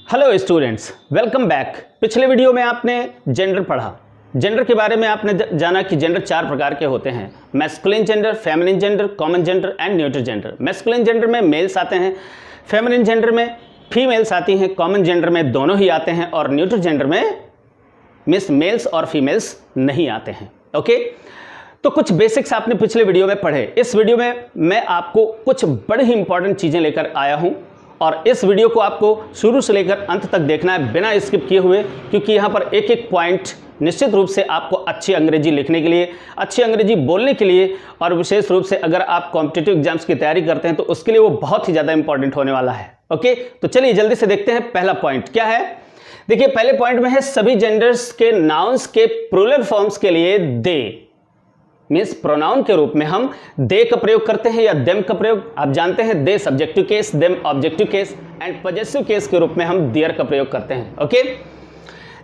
Hello students, welcome back. पिछले video में आपने जेंडर पढ़ा। जेंडर के बारे में आपने जाना कि जेंडर 4 प्रकार के होते हैं: masculine gender, feminine gender, common gender and neutral gender. Masculine gender में मेल्स आते हैं, फेमिनिन जेंडर में फीमेल्स आती हैं, कॉमन जेंडर में दोनों ही आते हैं और न्यूट्रल जेंडर में मेल्स और फीमेल्स नहीं आते हैं। ओके, तो कुछ बेसिक्स आपने पिछले वीडियो में पढ़े। इस वीडियो में मैं आपको कुछ बड़ी ही इंपॉर्टेंट चीज़ें लेकर आया हूं और इस वीडियो को आपको शुरू से लेकर अंत तक देखना है बिना स्किप किए हुए, क्योंकि यहाँ पर एक एक पॉइंट निश्चित रूप से आपको अच्छी अंग्रेजी लिखने के लिए, अच्छी अंग्रेजी बोलने के लिए और विशेष रूप से अगर आप कॉम्पिटिटिव एग्जाम्स की तैयारी करते हैं तो उसके लिए वो बहुत ही ज़्यादा इंपॉर्टेंट होने वाला है। ओके, तो चलिए जल्दी से देखते हैं। पहला पॉइंट क्या है, देखिए पहले पॉइंट में है सभी जेंडर्स के नाउन्स के प्लूरल फॉर्म्स के लिए दे मीन्स प्रोनाउन के रूप में हम दे का प्रयोग करते हैं या देम का प्रयोग। आप जानते हैं they subjective case, them objective case and possessive case के रूप में हम देयर का प्रयोग करते हैं। ओके,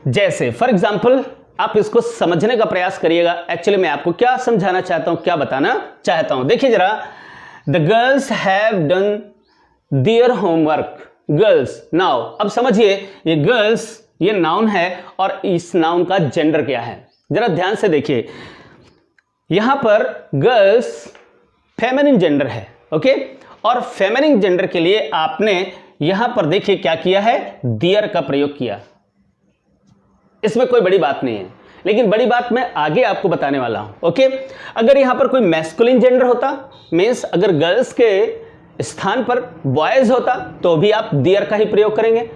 जैसे फॉर एग्जांपल आप इसको समझने का प्रयास करिएगा। एक्चुअली मैं आपको क्या समझाना चाहता हूं, क्या बताना चाहता हूं, देखिए जरा। The girls have done their homework. Girls, now अब समझिए ये गर्ल्स ये नाउन है और इस नाउन का जेंडर क्या है, जरा ध्यान से देखिए। यहां पर गर्ल्स फेमिनिन जेंडर है। ओके, और फेमिनिन जेंडर के लिए आपने यहां पर देखिए क्या किया है, देयर का प्रयोग किया। इसमें कोई बड़ी बात नहीं है, लेकिन बड़ी बात मैं आगे आपको बताने वाला हूं। ओके, अगर यहां पर कोई मैस्कुलिन जेंडर होता, मीन्स अगर गर्ल्स के स्थान पर बॉयज होता तो भी आप देयर का ही प्रयोग करेंगे।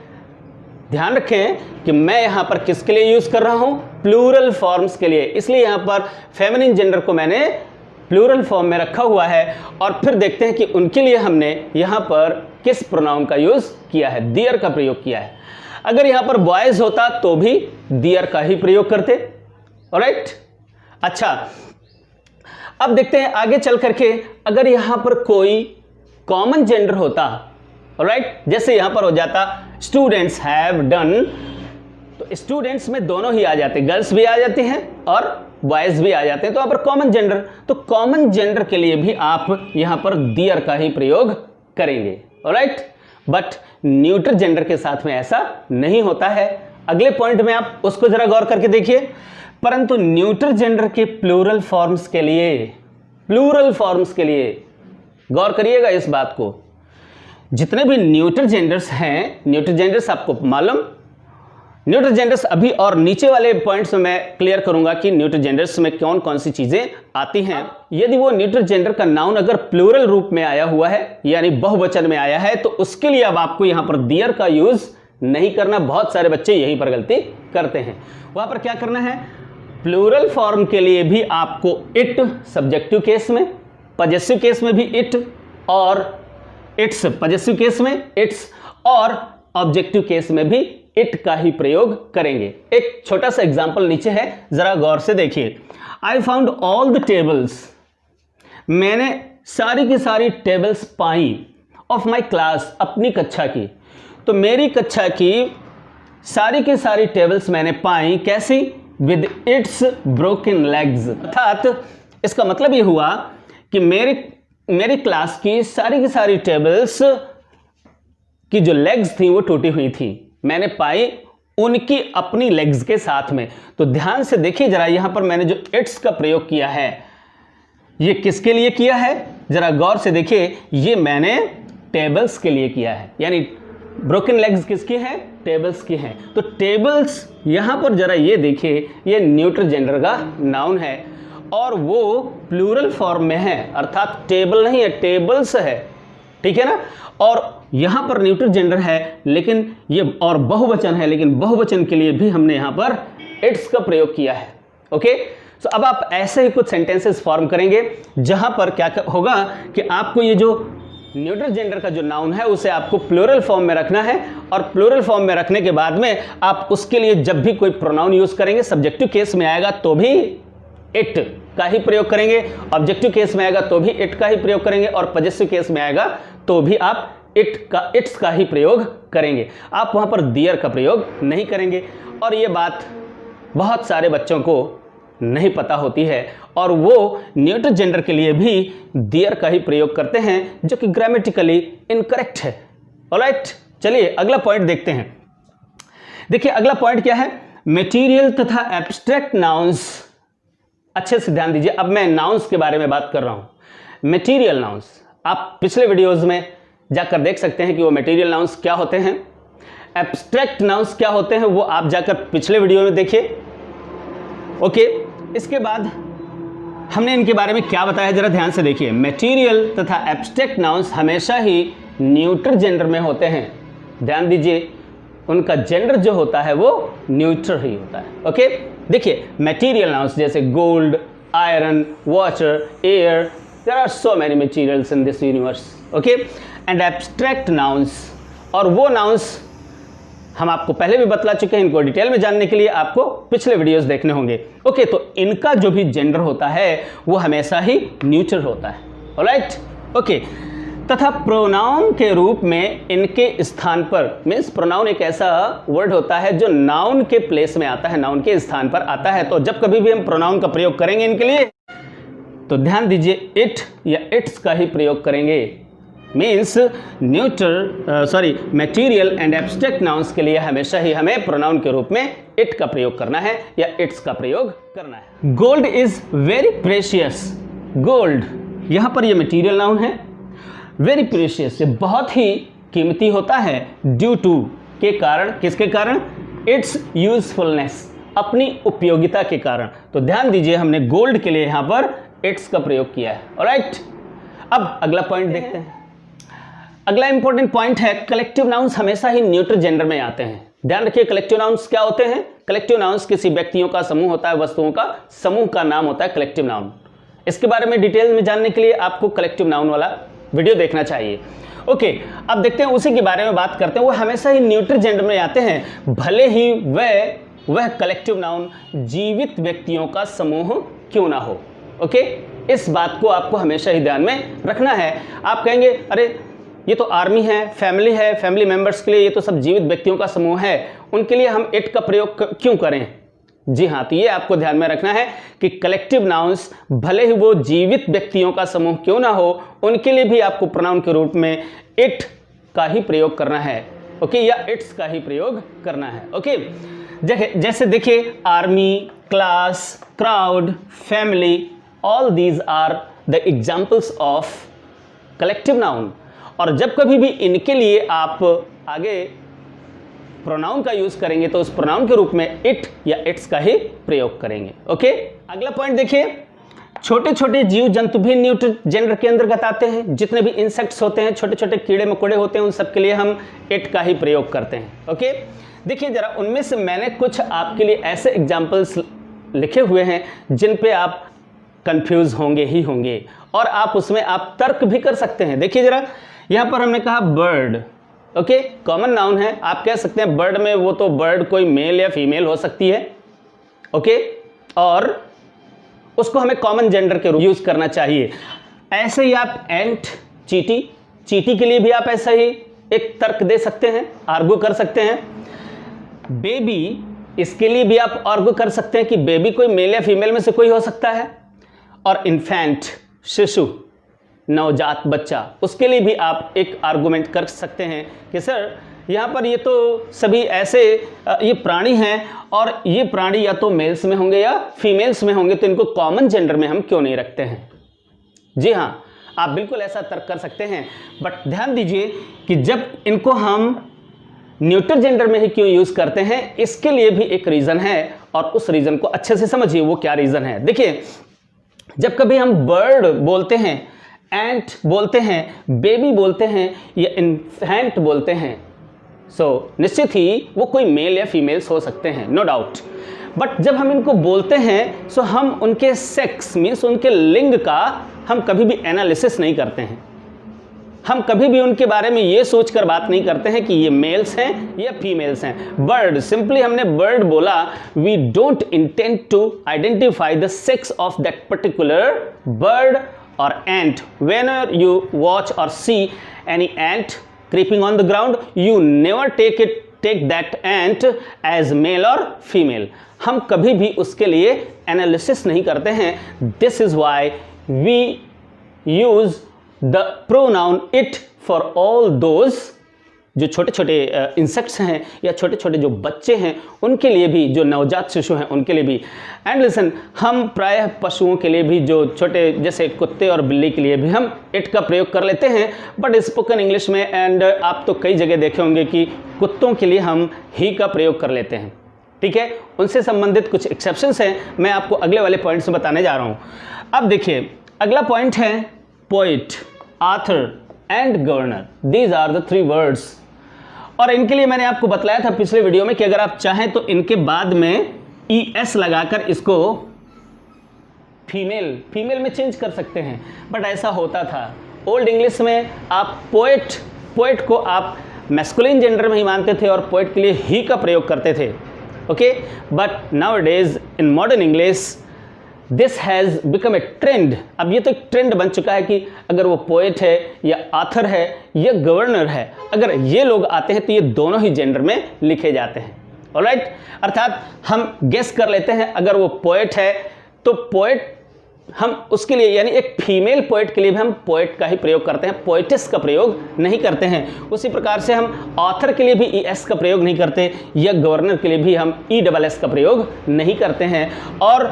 ध्यान रखें कि मैं यहां पर किसके लिए यूज कर रहा हूं, प्लूरल फॉर्म्स के लिए, इसलिए यहां पर फेमिनिन जेंडर को मैंने प्लूरल फॉर्म में रखा हुआ है। और फिर देखते हैं कि उनके लिए हमने यहां पर किस प्रोनाउन का यूज किया है, देयर का प्रयोग किया है। अगर यहां पर बॉयज होता तो भी देयर का ही प्रयोग करते। ऑलराइट, अच्छा अब देखते हैं आगे चल करके, अगर यहां पर कोई कॉमन जेंडर होता, ऑलराइट, जैसे यहां पर हो जाता स्टूडेंट्स हैव डन, तो स्टूडेंट्स में दोनों ही आ जाते, गर्ल्स भी आ जाती हैं और बॉयज भी आ जाते हैं, तो यहां पर कॉमन जेंडर, तो कॉमन जेंडर के लिए भी आप यहां पर देयर का ही प्रयोग करेंगे। ऑलराइट, बट न्यूट्रल जेंडर के साथ में ऐसा नहीं होता है। अगले पॉइंट में आप उसको जरा गौर करके देखिए। परंतु न्यूट्रल जेंडर के प्लूरल फॉर्म्स के लिए गौर करिएगा इस बात को। जितने भी न्यूट्रल जेंडर्स हैं, न्यूट्रल जेंडर्स आपको मालूम, न्यूट्रल जेंडर्स अभी और नीचे वाले पॉइंट्स में मैं क्लियर करूंगा कि न्यूट्रल जेंडर्स में कौन कौन सी चीजें आती हैं। यदि वो न्यूट्रल जेंडर का नाउन अगर प्लूरल रूप में आया हुआ है यानी बहुवचन में आया है, तो उसके लिए अब आपको यहां पर देयर का यूज नहीं करना। बहुत सारे बच्चे यहीं पर गलती करते हैं। वहां पर क्या करना है, प्लूरल फॉर्म के लिए भी आपको इट सब्जेक्टिव केस में, पॉजेसिव केस में भी इट और इट्स, पॉजेसिव केस में इट्स और ऑब्जेक्टिव केस में भी इट का ही प्रयोग करेंगे। एक छोटा सा एग्जांपल नीचे है, जरा गौर से देखिए। I found all the tables, मैंने सारी की सारी tables pi, of my class, अपनी कक्षा की। तो मेरी कक्षा की सारी की सारी टेबल्स मैंने पाई, कैसी, विद इट्स ब्रोकन लेग्स। अर्थात इसका मतलब ये हुआ कि मेरी क्लास की सारी टेबल्स की जो लेग्स थी वो टूटी हुई थी, मैंने पाई उनकी अपनी लेग्स के साथ में। तो ध्यान से देखिए जरा, यहां पर मैंने जो इट्स का प्रयोग किया है ये किसके लिए किया है, जरा गौर से देखिए। ये मैंने टेबल्स के लिए किया है, यानी ब्रोकन लेग्स किसकी हैं, टेबल्स की हैं। तो टेबल्स यहां पर जरा ये देखिए, ये न्यूट्रल जेंडर का नाउन है और वो प्लूरल फॉर्म में है, अर्थात टेबल नहीं है, टेबल्स है, ठीक है ना। और यहां पर न्यूट्रल जेंडर है लेकिन ये और बहुवचन है, लेकिन बहुवचन के लिए भी हमने यहां पर इट्स का प्रयोग किया है। ओके, तो अब आप ऐसे ही कुछ सेंटेंसेस फॉर्म करेंगे जहां पर क्या होगा कि आपको ये जो न्यूट्रल जेंडर का जो नाउन है उसे आपको प्लूरल फॉर्म में रखना है और प्लूरल फॉर्म में रखने के बाद में आप उसके लिए जब भी कोई प्रोनाउन यूज करेंगे, सब्जेक्टिव केस में आएगा तो भी इट का ही प्रयोग करेंगे, ऑब्जेक्टिव केस में आएगा तो भी इट का ही प्रयोग करेंगे और पॉजेसिव केस में आएगा तो भी आप इट्स का ही प्रयोग करेंगे। आप वहां पर देयर का प्रयोग नहीं करेंगे। और ये बात बहुत सारे बच्चों को नहीं पता होती है और वो न्यूट्रल जेंडर के लिए भी देयर का ही प्रयोग करते हैं, जो कि ग्रामेटिकली इनकरेक्ट है। ऑलराइट, चलिए अगला पॉइंट देखते हैं। देखिए अगला पॉइंट क्या है, मटेरियल तथा एब्स्ट्रैक्ट नाउन्स। अच्छे से ध्यान दीजिए, अब मैं नाउन्स के बारे में बात कर रहा हूं। मटेरियल नाउन्स आप पिछले वीडियोस में जाकर देख सकते हैं कि वो मटेरियल नाउन्स क्या होते हैं, एब्स्ट्रैक्ट नाउन्स क्या होते हैं, वो आप जाकर पिछले वीडियो में देखिए। ओके, इसके बाद हमने इनके बारे में क्या बताया, जरा ध्यान से देखिए। मटेरियल तथा एब्स्ट्रैक्ट नाउन्स हमेशा ही न्यूट्रल जेंडर में होते हैं। ध्यान दीजिए, उनका जेंडर जो होता है वो न्यूट्रल ही होता है। ओके, देखिए मटेरियल नाउन्स जैसे gold, iron, water, air, there are so many materials in this universe. Okay, and abstract nouns, और वो नाउन्स हम आपको पहले भी बतला चुके हैं, इनको डिटेल में जानने के लिए आपको पिछले वीडियोस देखने होंगे। ओके, तो इनका जो भी जेंडर होता है वो हमेशा ही न्यूट्रल होता है। ऑलराइट, ओके, तथा प्रोनाउन के रूप में इनके स्थान पर, मीन्स प्रोनाउन एक ऐसा वर्ड होता है जो नाउन के प्लेस में आता है, नाउन के स्थान पर आता है। तो जब कभी भी हम प्रोनाउन का प्रयोग करेंगे इनके लिए, तो ध्यान दीजिए इट या इट्स का ही प्रयोग करेंगे। Means material and abstract nouns के लिए हमेशा ही हमें प्रोनाउन के रूप में इट का प्रयोग करना है या इट्स का प्रयोग करना है। Gold is very precious. Gold यहां पर ये मटेरियल नाउन है। वेरी प्रेशियस, ये बहुत ही कीमती होता है। ड्यू टू के कारण, किसके कारण? इट्स यूजफुलनेस, अपनी उपयोगिता के कारण। तो ध्यान दीजिए, हमने गोल्ड के लिए यहां पर इट्स का प्रयोग किया है। ऑलराइट, अब अगला पॉइंट देखते हैं। अगला इंपॉर्टेंट पॉइंट है, कलेक्टिव नाउन्स हमेशा ही न्यूट्रल जेंडर में आते हैं। ध्यान रखिए, कलेक्टिव नाउन्स क्या होते हैं? कलेक्टिव नाउन्स किसी व्यक्तियों का समूह होता है, वस्तुओं का समूह का नाम होता है कलेक्टिव नाउन। इसके बारे में डिटेल में जानने के लिए आपको कलेक्टिव नाउन वाला वीडियो देखना चाहिए। ओके, अब देखते हैं, उसी के बारे में बात करते हैं। वो हमेशा ही न्यूट्रल जेंडर में आते हैं, भले ही वह कलेक्टिव नाउन जीवित व्यक्तियों का समूह क्यों ना हो। ओके, इस बात को आपको हमेशा ही ध्यान में रखना है। आप कहेंगे अरे ये तो आर्मी है, फैमिली मेंबर्स के लिए ये तो सब जीवित व्यक्तियों का समूह है, उनके लिए हम इट का प्रयोग क्यों करें? जी हाँ, तो ये आपको ध्यान में रखना है कि कलेक्टिव नाउन्स भले ही वो जीवित व्यक्तियों का समूह क्यों ना हो, उनके लिए भी आपको प्रोनाउन के रूप में इट का ही प्रयोग करना है। ओके, या इट्स का ही प्रयोग करना है। ओके, जैसे देखिए army, class, crowd, family, all these are the examples of collective noun. और जब कभी भी इनके लिए आप आगे प्रोनाउन का यूज करेंगे तो उस प्रोनाउन के रूप में इट या इट्स का ही प्रयोग करेंगे। ओके, अगला पॉइंट देखिए, छोटे छोटे जीव जंतु भी न्यूट्रल जेंडर के अंतर्गत आते हैं। जितने भी इंसेक्ट्स होते हैं, छोटे छोटे कीड़े मकोड़े होते हैं, उन सब के लिए हम इट का ही प्रयोग करते हैं। ओके, देखिए जरा, उनमें से मैंने कुछ आपके लिए ऐसे एग्जाम्पल्स लिखे हुए हैं जिन पे आप कंफ्यूज होंगे ही होंगे, और आप उसमें आप तर्क भी कर सकते हैं। देखिए जरा, यहां पर हमने कहा बर्ड। ओके, कॉमन नाउन है, आप कह सकते हैं बर्ड में, वो तो बर्ड कोई मेल या फीमेल हो सकती है। ओके, और उसको हमें कॉमन जेंडर के रूप यूज करना चाहिए। ऐसे ही आप एंट, चींटी के लिए भी आप ऐसा ही एक तर्क दे सकते हैं, आर्गू कर सकते हैं। बेबी, इसके लिए भी आप आर्गू कर सकते हैं कि बेबी कोई मेल या फीमेल में से कोई हो सकता है। और इन्फेंट, शिशु, नवजात बच्चा, उसके लिए भी आप एक आर्गुमेंट कर सकते हैं कि सर यहाँ पर ये तो सभी ऐसे ये प्राणी हैं, और ये प्राणी या तो मेल्स में होंगे या फीमेल्स में होंगे, तो इनको कॉमन जेंडर में हम क्यों नहीं रखते हैं? जी हाँ, आप बिल्कुल ऐसा तर्क कर सकते हैं। बट ध्यान दीजिए कि जब इनको हम न्यूट्रल जेंडर में ही क्यों यूज करते हैं, इसके लिए भी एक रीजन है, और उस रीजन को अच्छे से समझिए वो क्या रीजन है। देखिए, जब कभी हम बर्ड बोलते हैं, एंट बोलते हैं, बेबी बोलते हैं या इन्फेंट बोलते हैं, सो निश्चित ही वो कोई मेल या फीमेल्स हो सकते हैं, नो डाउट। बट जब हम इनको बोलते हैं, सो हम उनके सेक्स मीन्स उनके लिंग का हम कभी भी एनालिसिस नहीं करते हैं। हम कभी भी उनके बारे में ये सोचकर बात नहीं करते हैं कि ये मेल्स हैं या फीमेल्स हैं। बर्ड, सिंपली हमने बर्ड बोला, we don't intend to identify the sex of that particular bird or ant. Whenever you watch or see any ant creeping on the ground, you never take that ant as male or female. हम कभी भी उसके लिए analysis नहीं करते हैं। This is why we use the pronoun it for all those जो छोटे छोटे इंसेक्ट्स हैं या छोटे छोटे जो बच्चे हैं उनके लिए भी, जो नवजात शिशु हैं उनके लिए भी। एंड लिसन, हम प्रायः पशुओं के लिए भी, जो छोटे जैसे कुत्ते और बिल्ली के लिए भी हम इट का प्रयोग कर लेते हैं, बट स्पोकन इंग्लिश में एंड आप तो कई जगह देखे होंगे कि कुत्तों के लिए हम ही का प्रयोग कर लेते हैं। ठीक है, उनसे संबंधित कुछ एक्सेप्शंस हैं, मैं आपको अगले वाले पॉइंट से बताने जा रहा हूँ। अब देखिए, अगला पॉइंट है poet, author and governor. These are the 3 words. और इनके लिए मैंने आपको बतलाया था पिछले वीडियो में कि अगर आप चाहें तो इनके बाद में ES लगाकर इसको फीमेल में चेंज कर सकते हैं, बट ऐसा होता था ओल्ड इंग्लिश में। आप पोएट को आप मैस्कुलिन जेंडर में ही मानते थे और पोएट के लिए ही का प्रयोग करते थे। Okay, but nowadays in modern English this has become a trend. अब ये तो एक ट्रेंड बन चुका है कि अगर वो पोएट है या आथर है या गवर्नर है, अगर ये लोग आते हैं तो ये दोनों ही जेंडर में लिखे जाते हैं। ऑलराइट, अर्थात हम गेस कर लेते हैं अगर वो पोएट है तो पोएट हम उसके लिए, यानी एक फीमेल पोएट के लिए भी हम पोएट का ही प्रयोग करते हैं, पोएटिस का प्रयोग नहीं करते हैं। उसी प्रकार से हम ऑथर के लिए भी ES का प्रयोग नहीं करते या गवर्नर के लिए भी हम ESS का प्रयोग नहीं करते हैं। और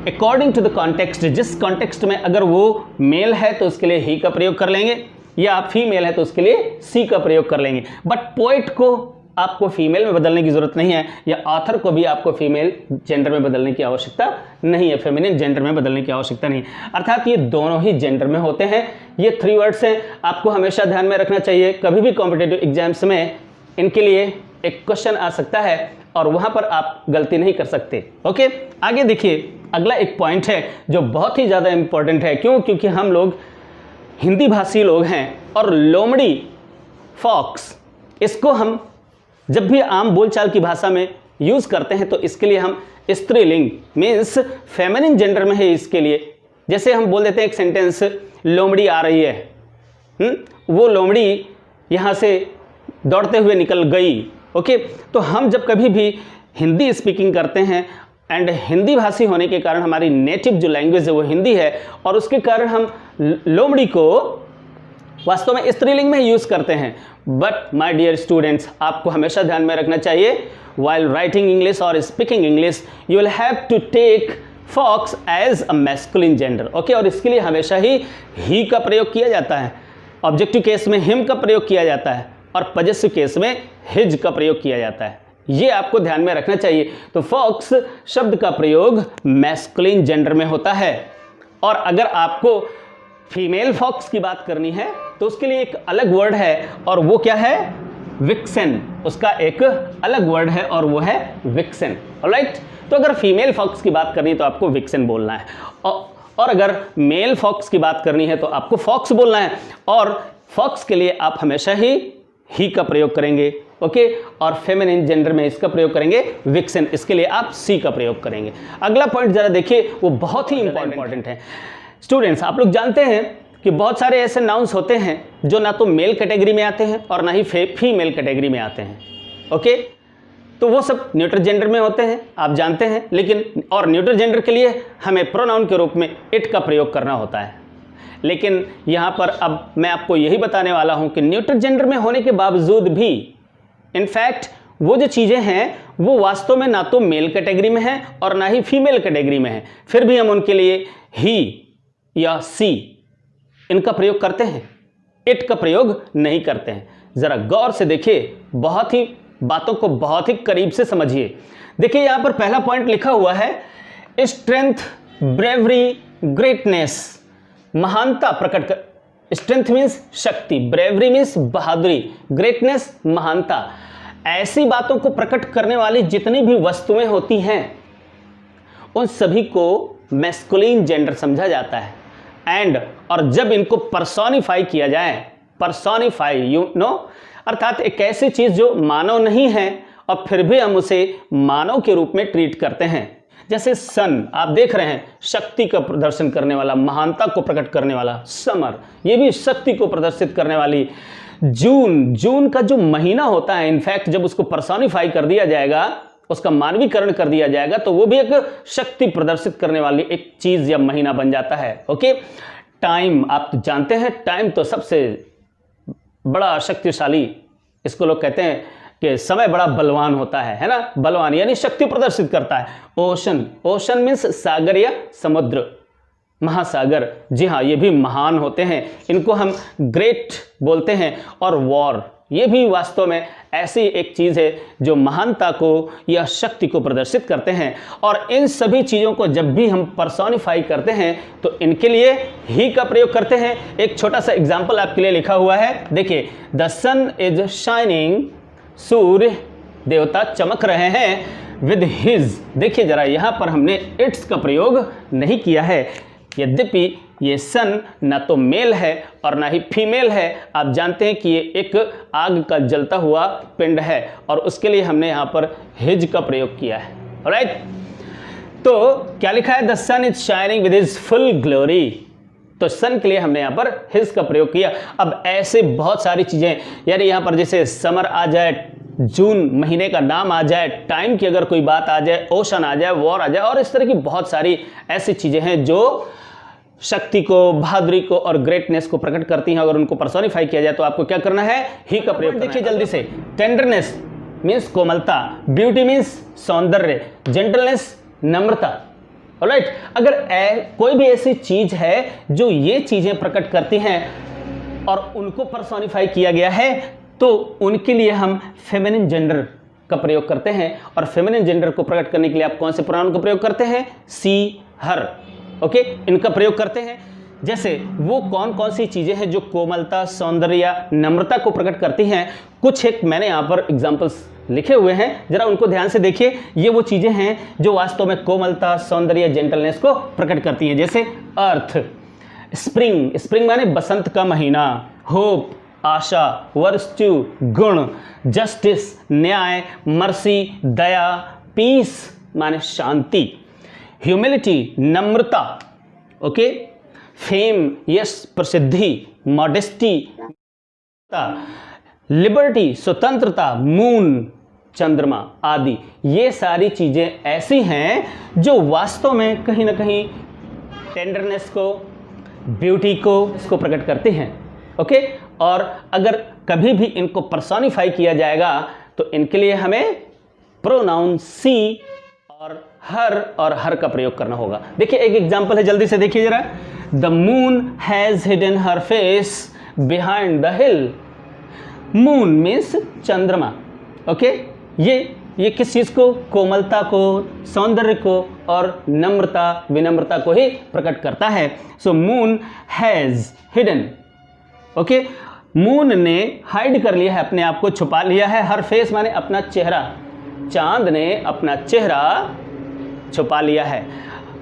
अकॉर्डिंग टू द कॉन्टेक्स्ट, जिस कॉन्टेक्स्ट में अगर वो मेल है तो उसके लिए ही का प्रयोग कर लेंगे, या फीमेल है तो उसके लिए सी का प्रयोग कर लेंगे। बट पोएट को आपको फीमेल में बदलने की जरूरत नहीं है, या ऑथर को भी आपको फीमेल जेंडर में बदलने की आवश्यकता नहीं है, फेमिनिन जेंडर में बदलने की आवश्यकता नहीं है। अर्थात ये दोनों ही जेंडर में होते हैं। ये 3 वर्ड्स हैं, आपको हमेशा ध्यान में रखना चाहिए। कभी भी कॉम्पिटिटिव एग्जाम्स में इनके लिए एक क्वेश्चन आ सकता है और वहां पर आप गलती नहीं कर सकते। ओके, आगे देखिए, अगला एक पॉइंट है जो बहुत ही ज़्यादा इंपॉर्टेंट है। क्यों? क्योंकि हम लोग हिंदी भाषी लोग हैं और लोमड़ी, फॉक्स, इसको हम जब भी आम बोलचाल की भाषा में यूज़ करते हैं तो इसके लिए हम स्त्रीलिंग मीन्स फेमिनिन जेंडर में है इसके लिए। जैसे हम बोल देते हैं एक सेंटेंस, लोमड़ी आ रही है, वो लोमड़ी यहाँ से दौड़ते हुए निकल गई। ओके, तो हम जब कभी भी हिंदी स्पीकिंग करते हैं एंड हिंदी भाषी होने के कारण हमारी नेटिव जो लैंग्वेज है वो हिंदी है, और उसके कारण हम लोमड़ी को वास्तव में स्त्रीलिंग में यूज़ करते हैं। बट माय डियर स्टूडेंट्स, आपको हमेशा ध्यान में रखना चाहिए, while writing English or speaking English you will have to take fox as a masculine gender। Okay, और इसके लिए हमेशा ही का प्रयोग किया जाता है। ऑब्जेक्टिव केस में हिम का प्रयोग किया जाता है और पजेसिव केस में हिज का प्रयोग किया जाता है। ये आपको ध्यान में रखना चाहिए। तो फॉक्स शब्द का प्रयोग मैस्कुलिन जेंडर में होता है, और अगर आपको फीमेल फॉक्स की बात करनी है तो उसके लिए एक अलग वर्ड है, और वो क्या है? विक्सेन। उसका एक अलग वर्ड है और वो है विक्सेन। ऑलराइट, तो अगर फीमेल फॉक्स की बात करनी है तो आपको विक्सेन बोलना है, और अगर मेल फॉक्स की बात करनी है तो आपको फॉक्स बोलना है। और फॉक्स के लिए आप हमेशा ही का प्रयोग करेंगे। ओके, और फेमिनिन जेंडर में इसका प्रयोग करेंगे विक्सेन, इसके लिए आप सी का प्रयोग करेंगे। अगला पॉइंट जरा देखिए, वो बहुत ही इंपॉर्टेंट है। स्टूडेंट्स, आप लोग जानते हैं कि बहुत सारे ऐसे नाउन्स होते हैं जो ना तो मेल कैटेगरी में आते हैं और ना ही फीमेल कैटेगरी में आते हैं। ओके, तो वो सब न्यूट्रल जेंडर में होते हैं, आप जानते हैं। लेकिन और न्यूट्रल जेंडर के लिए हमें प्रोनाउन के रूप में इट का प्रयोग करना होता है। लेकिन यहाँ पर अब मैं आपको यही बताने वाला हूँ कि न्यूट्रल जेंडर में होने के बावजूद भी इनफैक्ट वो जो चीज़ें हैं वो वास्तव में ना तो मेल कैटेगरी में हैं और ना ही फीमेल कैटेगरी में हैं, फिर भी हम उनके लिए ही या सी इनका प्रयोग करते हैं, इट का प्रयोग नहीं करते हैं। ज़रा गौर से देखिए, बहुत ही बातों को बहुत ही करीब से समझिए। देखिए, यहाँ पर पहला पॉइंट लिखा हुआ है, स्ट्रेंथ, ब्रेवरी, ग्रेटनेस, महानता प्रकट कर। स्ट्रेंथ मीन्स शक्ति, ब्रेवरी मीन्स बहादुरी, ग्रेटनेस महानता। ऐसी बातों को प्रकट करने वाली जितनी भी वस्तुएं होती हैं उन सभी को मैस्कुलिन जेंडर समझा जाता है। एंड और जब इनको पर्सोनिफाई किया जाए, पर्सोनिफाई यू नो, अर्थात एक ऐसी चीज जो मानव नहीं है और फिर भी हम उसे मानव के रूप में ट्रीट करते हैं। जैसे सन, आप देख रहे हैं, शक्ति का प्रदर्शन करने वाला, महानता को प्रकट करने वाला। समर, ये भी शक्ति को प्रदर्शित करने वाली। जून का जो महीना होता है, इनफैक्ट जब उसको पर्सोनिफाई कर दिया जाएगा, उसका मानवीकरण कर दिया जाएगा, तो वो भी एक शक्ति प्रदर्शित करने वाली एक चीज या महीना बन जाता है। ओके, टाइम, आप तो जानते हैं टाइम तो सबसे बड़ा शक्तिशाली इसको लोग कहते हैं कि समय बड़ा बलवान होता है ना, बलवान यानी शक्ति प्रदर्शित करता है। ओशन, ओशन मीन्स सागर या समुद्र, महासागर, जी हाँ ये भी महान होते हैं, इनको हम ग्रेट बोलते हैं। और वॉर, ये भी वास्तव में ऐसी एक चीज़ है जो महानता को या शक्ति को प्रदर्शित करते हैं। और इन सभी चीज़ों को जब भी हम पर्सोनिफाई करते हैं तो इनके लिए ही का प्रयोग करते हैं। एक छोटा सा एग्जाम्पल आपके लिए लिखा हुआ है, देखिए, द सन इज शाइनिंग, सूर्य देवता चमक रहे हैं, विद हिज, देखिए जरा यहाँ पर हमने इट्स का प्रयोग नहीं किया है, यद्यपि ये सन ना तो मेल है और ना ही फीमेल है। आप जानते हैं कि ये एक आग का जलता हुआ पिंड है और उसके लिए हमने यहाँ पर हिज का प्रयोग किया है। ऑलराइट, तो क्या लिखा है, the sun is shining with his full glory, तो सन के लिए हमने यहाँ पर हिज का प्रयोग किया। अब ऐसे बहुत सारी चीज़ें, यानी यहाँ पर जैसे समर आ जाए, जून महीने का नाम आ जाए, टाइम की अगर कोई बात आ जाए, ओशन आ जाए, वॉर आ जाए, और इस तरह की बहुत सारी ऐसी चीज़ें हैं जो शक्ति को, बहादुरी को और ग्रेटनेस को प्रकट करती हैं। अगर उनको पर्सोनिफाई किया जाए तो आपको क्या करना है, ही का प्रयोग। देखिए जल्दी से, टेंडरनेस मीन्स कोमलता, ब्यूटी मीन्स सौंदर्य, जेंटलनेस नम्रता। ऑलराइट, अगर कोई भी ऐसी चीज है जो ये चीजें प्रकट करती हैं और उनको पर्सोनिफाई किया गया है तो उनके लिए हम फेमिनिन जेंडर का प्रयोग करते हैं। और फेमिनिन जेंडर को प्रकट करने के लिए आप कौन से प्रोनाउन का प्रयोग करते हैं, सी, हर, ओके, इनका प्रयोग करते हैं। जैसे वो कौन कौन सी चीज़ें हैं जो कोमलता, सौंदर्य या नम्रता को प्रकट करती हैं, कुछ एक मैंने यहाँ पर एग्जाम्पल्स लिखे हुए हैं, जरा उनको ध्यान से देखिए। ये वो चीज़ें हैं जो वास्तव में कोमलता, सौंदर्य, जेंटलनेस को प्रकट करती हैं। जैसे अर्थ, स्प्रिंग, स्प्रिंग माने बसंत का महीना, होप आशा, वर्च्यू गुण, जस्टिस न्याय, मर्सी दया, पीस माने शांति, ह्यूमिलिटी नम्रता, ओके, फेम यश प्रसिद्धि, मॉडेस्टी, लिबर्टी स्वतंत्रता, मून चंद्रमा आदि। ये सारी चीजें ऐसी हैं जो वास्तव में कहीं ना कहीं टेंडरनेस को, ब्यूटी को, इसको प्रकट करती हैं। ओके, और अगर कभी भी इनको पर्सोनिफाई किया जाएगा तो इनके लिए हमें प्रोनाउन सी और हर का प्रयोग करना होगा। देखिए एक एग्जांपल है, जल्दी से देखिए जरा, the moon has hidden her face behind the hill. Moon means चंद्रमा, ओके, ये किस चीज को, कोमलता को, सौंदर्य को और नम्रता, विनम्रता को ही प्रकट करता है। So moon has hidden, okay, moon ने हाइड कर लिया है, अपने आप को छुपा लिया है, हर फेस माने अपना चेहरा, चांद ने अपना चेहरा छुपा लिया है।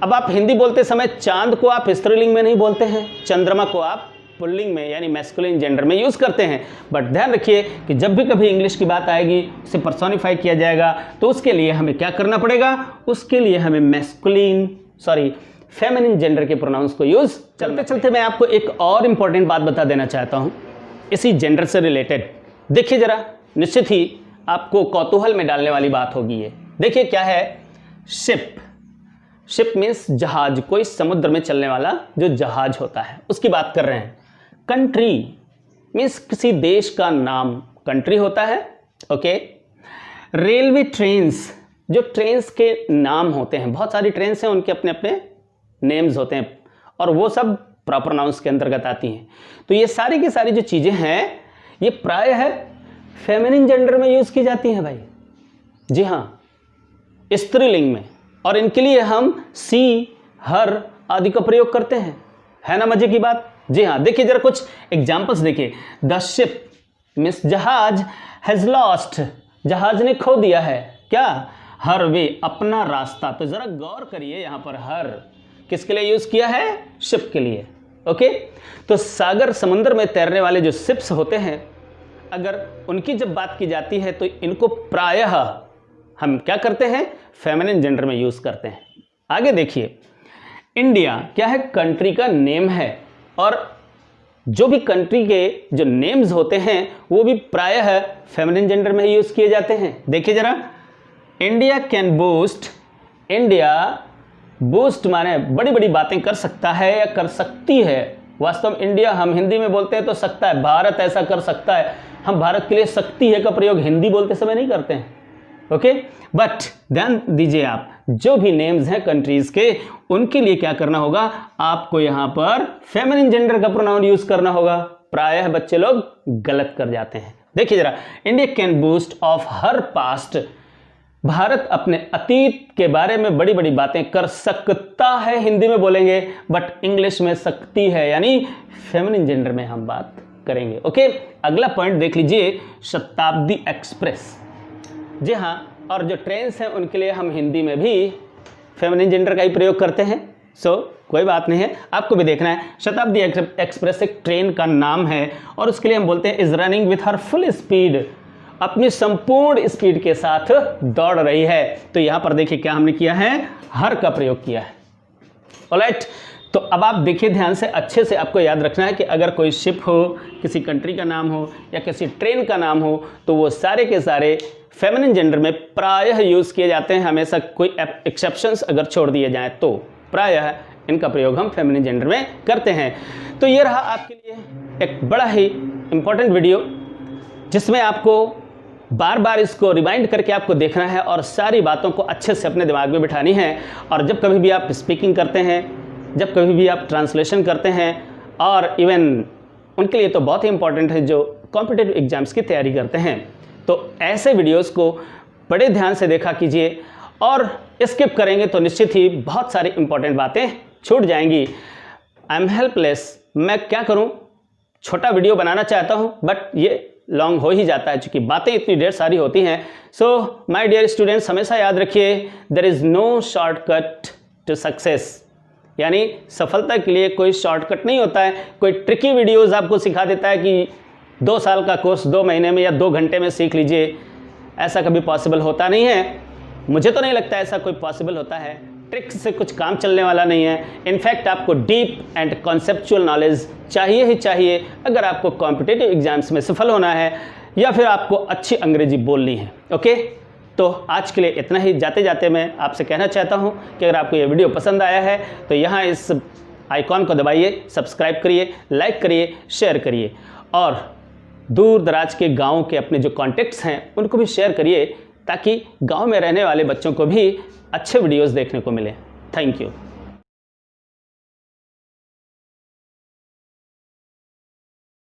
अब आप हिंदी बोलते समय चांद को आप स्त्रीलिंग में नहीं बोलते हैं, चंद्रमा को आप पुल्लिंग में यानी मैस्कुलिन जेंडर में यूज़ करते हैं। बट ध्यान रखिए कि जब भी कभी इंग्लिश की बात आएगी, उसे पर्सोनिफाई किया जाएगा तो उसके लिए हमें क्या करना पड़ेगा, उसके लिए हमें फेमिनिन जेंडर के प्रोनाउंस को यूज़। चलते चलते मैं आपको एक और इम्पॉर्टेंट बात बता देना चाहता हूँ इसी जेंडर से रिलेटेड। देखिए जरा, निश्चित ही आपको कौतूहल में डालने वाली बात होगी ये। देखिए क्या है, शिप, शिप मीन्स जहाज, कोई समुद्र में चलने वाला जो जहाज होता है उसकी बात कर रहे हैं। कंट्री मीन्स किसी देश का नाम कंट्री होता है, ओके। रेलवे ट्रेन्स, जो ट्रेन्स के नाम होते हैं, बहुत सारी ट्रेन्स हैं, उनके अपने अपने नेम्स होते हैं और वो सब प्रॉपर नाउंस के अंतर्गत आती हैं। तो ये सारी की सारी जो चीज़ें हैं ये प्राय है फेमिनिन जेंडर में यूज़ की जाती हैं भाई, जी हाँ, स्त्रीलिंग में, और इनके लिए हम सी, हर आदि का प्रयोग करते हैं। है ना मजे की बात, जी हाँ। देखिए जरा कुछ एग्जांपल्स देखिए, द शिप मीन्स जहाज, हैज लॉस्ट, जहाज ने खो दिया है क्या, हर वे अपना रास्ता। तो जरा गौर करिए यहाँ पर हर किसके लिए यूज किया है, शिप के लिए, ओके। तो सागर समुद्र में तैरने वाले जो शिप्स होते हैं, अगर उनकी जब बात की जाती है तो इनको प्रायः हम क्या करते हैं, फेमिनिन जेंडर में यूज करते हैं। आगे देखिए, इंडिया क्या है, कंट्री का नेम है, और जो भी कंट्री के जो नेम्स होते हैं वो भी प्रायः फेमिनिन जेंडर में यूज किए जाते हैं। देखिए जरा, India can boost, India boost माने बड़ी बड़ी बातें कर सकता है या कर सकती है। वास्तव में इंडिया हम हिंदी में बोलते हैं तो सकता है, भारत ऐसा कर सकता है, हम भारत के लिए शक्ति है का प्रयोग हिंदी बोलते समय नहीं करते हैं, ओके। बट ध्यान दीजिए, आप जो भी नेम्स हैं कंट्रीज के, उनके लिए क्या करना होगा, आपको यहां पर फेमिनिन जेंडर का प्रोनाउन यूज करना होगा। प्रायः बच्चे लोग गलत कर जाते हैं। देखिए जरा, India can boost of her past, Bharat अपने अतीत के बारे में बड़ी बड़ी बातें कर सकता है, हिंदी में बोलेंगे, बट इंग्लिश में सकती है, यानी फेमिनिन जेंडर में हम बात करेंगे, ओके। अगला पॉइंट देख लीजिए, शताब्दी एक्सप्रेस। जी हाँ, और जो ट्रेन्स हैं उनके लिए हम हिंदी में भी फेमिनिन जेंडर का ही प्रयोग करते हैं, सो कोई बात नहीं है, आपको भी देखना है। शताब्दी एक्सप्रेस एक ट्रेन का नाम है और उसके लिए हम बोलते हैं is running with her full speed, अपनी संपूर्ण स्पीड के साथ दौड़ रही है। तो यहां पर देखिए क्या हमने किया है, हर का प्रयोग किया है, ऑलराइट। तो अब आप देखिए ध्यान से, अच्छे से आपको याद रखना है कि अगर कोई शिप हो, किसी कंट्री का नाम हो या किसी ट्रेन का नाम हो, तो वो सारे के सारे फेमिनिन जेंडर में प्रायः यूज़ किए जाते हैं। हमेशा कोई एक्सेप्शंस अगर छोड़ दिए जाएं तो प्रायः इनका प्रयोग हम फेमिनिन जेंडर में करते हैं। तो ये रहा आपके लिए एक बड़ा ही इम्पोर्टेंट वीडियो, जिसमें आपको बार बार इसको रिमाइंड करके आपको देखना है और सारी बातों को अच्छे से अपने दिमाग में बिठानी है। और जब कभी भी आप स्पीकिंग करते हैं, जब कभी भी आप ट्रांसलेशन करते हैं, और इवन उनके लिए तो बहुत ही इंपॉर्टेंट है जो कॉम्पिटिटिव एग्जाम्स की तैयारी करते हैं, तो ऐसे वीडियोस को बड़े ध्यान से देखा कीजिए। और स्किप करेंगे तो निश्चित ही बहुत सारी इंपॉर्टेंट बातें छूट जाएंगी। आई एम हेल्पलेस, मैं क्या करूं, छोटा वीडियो बनाना चाहता हूं बट ये लॉन्ग हो ही जाता है क्योंकि बातें इतनी ढेर सारी होती हैं। सो माय डियर स्टूडेंट्स, हमेशा याद रखिए, there is no shortcut to success, यानी सफलता के लिए कोई शॉर्टकट नहीं होता है। कोई ट्रिकी वीडियोस आपको सिखा देता है कि 2 साल का कोर्स 2 महीने में या 2 घंटे में सीख लीजिए, ऐसा कभी पॉसिबल होता नहीं है। मुझे तो नहीं लगता ऐसा कोई पॉसिबल होता है। ट्रिक्स से कुछ काम चलने वाला नहीं है। इनफैक्ट आपको डीप एंड कॉन्सेप्चुअल नॉलेज चाहिए ही चाहिए अगर आपको कॉम्पिटिटिव एग्जाम्स में सफल होना है या फिर आपको अच्छी अंग्रेजी बोलनी है, ओके। तो आज के लिए इतना ही। जाते जाते मैं आपसे कहना चाहता हूं कि अगर आपको ये वीडियो पसंद आया है तो यहाँ इस आइकॉन को दबाइए, सब्सक्राइब करिए, लाइक करिए, शेयर करिए, और दूर दराज के गाँव के अपने जो कॉन्टेक्ट्स हैं उनको भी शेयर करिए, ताकि गांव में रहने वाले बच्चों को भी अच्छे वीडियोस देखने को मिले। Thank you.